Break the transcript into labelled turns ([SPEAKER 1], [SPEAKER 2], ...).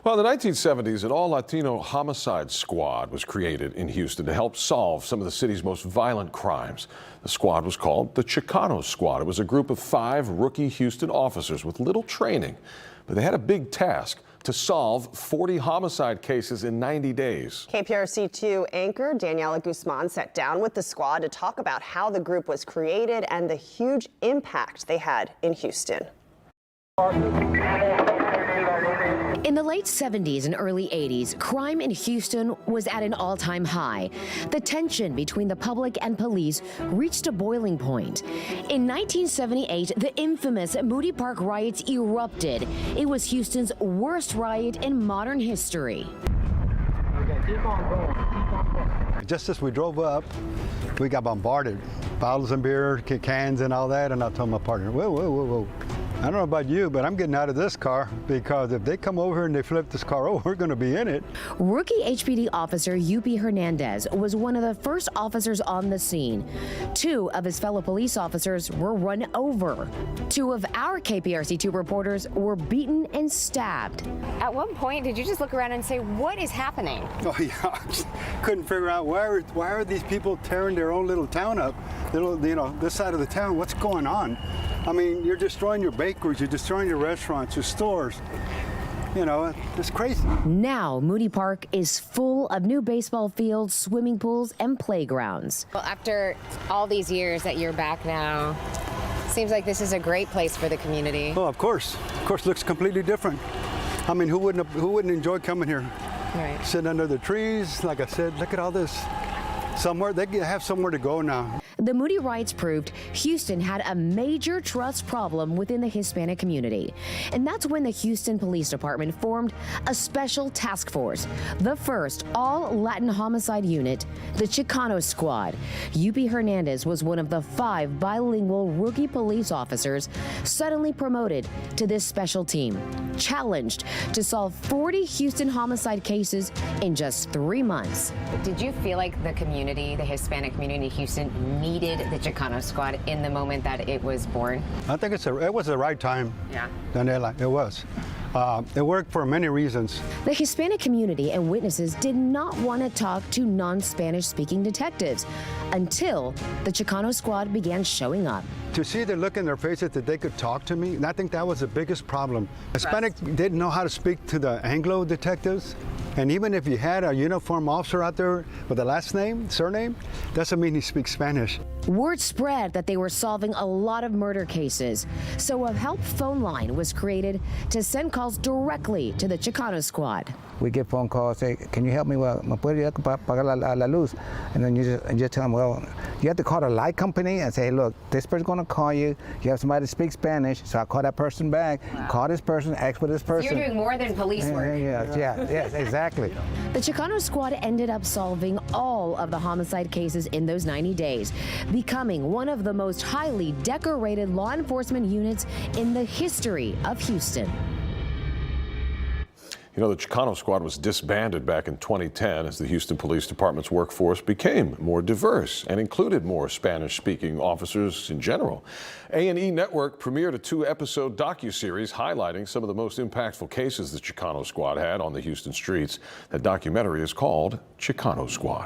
[SPEAKER 1] Well, in the 1970s, an all-Latino homicide squad was created in Houston to help solve some of the city's most violent crimes. The squad was called the Chicano Squad. It was a group of 5 rookie Houston officers with little training, but they had a big task: to solve 40 homicide cases in 90 days.
[SPEAKER 2] KPRC2 anchor Daniela Guzman sat down with the squad to talk about how the group was created and the huge impact they had in Houston.
[SPEAKER 3] In the late 70s and early 80s, crime in Houston was at an all-time high. The tension between the public and police reached a boiling point. In 1978, the infamous Moody Park riots erupted. It was Houston's worst riot in modern history.
[SPEAKER 4] Just as we drove up, we got bombarded. Bottles of beer, cans and all that, and I told my partner, whoa, whoa, whoa, whoa. I don't know about you, but I'm getting out of this car, because if they come over and they flip this car over, we're going to be in it.
[SPEAKER 3] Rookie HPD officer Yupi Hernandez was one of the first officers on the scene. 2 of his fellow police officers were run over. 2 of our KPRC2 reporters were beaten and stabbed.
[SPEAKER 5] At one point, did you just look around and say, what is happening?
[SPEAKER 4] Oh yeah, I just couldn't figure out why are these people tearing their own little town up, this side of the town. What's going on? I mean, you're destroying your bakeries, you're destroying your restaurants, your stores. It's crazy.
[SPEAKER 3] Now, Moody Park is full of new baseball fields, swimming pools, and playgrounds.
[SPEAKER 5] Well, after all these years that you're back now, seems like this is a great place for the community.
[SPEAKER 4] Oh, of course. Of course, looks completely different. I mean, who wouldn't enjoy coming here?
[SPEAKER 5] Right.
[SPEAKER 4] Sitting under the trees, like I said, look at all this. They have somewhere to go now.
[SPEAKER 3] The Moody riots proved Houston had a major trust problem within the Hispanic community. And that's when the Houston Police Department formed a special task force, the first all-Latin homicide unit, the Chicano Squad. Yupi Hernandez was one of the 5 bilingual rookie police officers suddenly promoted to this special team, challenged to solve 40 Houston homicide cases in just 3 months.
[SPEAKER 5] Did you feel like the community, the Hispanic community in Houston, needed the Chicano Squad in the moment that it was born?
[SPEAKER 4] I think it was the right time,
[SPEAKER 5] yeah.
[SPEAKER 4] Daniela, it was. It worked for many reasons.
[SPEAKER 3] The Hispanic community and witnesses did not want to talk to non-Spanish speaking detectives until the Chicano Squad began showing up.
[SPEAKER 4] To see the look in their faces that they could talk to me, and I think that was the biggest problem. Hispanic didn't know how to speak to the Anglo detectives. And even if you had a uniformed officer out there with a last name, surname, doesn't mean he speaks Spanish.
[SPEAKER 3] Word spread that they were solving a lot of murder cases. So a help phone line was created to send calls directly to the Chicano Squad.
[SPEAKER 6] We get phone calls, say, can you help me? Well, ¿me puede pagar la luz? And then you just tell them, well, you have to call the light company and say, look, this person's going to call you. You have somebody to speak Spanish, so I call that person back, call this person, ask for this person.
[SPEAKER 5] So you're doing more than police work.
[SPEAKER 6] Yes, exactly.
[SPEAKER 3] The Chicano Squad ended up solving all of the homicide cases in those 90 days, becoming one of the most highly decorated law enforcement units in the history of Houston.
[SPEAKER 1] You know, the Chicano Squad was disbanded back in 2010 as the Houston Police Department's workforce became more diverse and included more Spanish-speaking officers in general. A&E Network premiered a 2-episode docuseries highlighting some of the most impactful cases the Chicano Squad had on the Houston streets. That documentary is called Chicano Squad.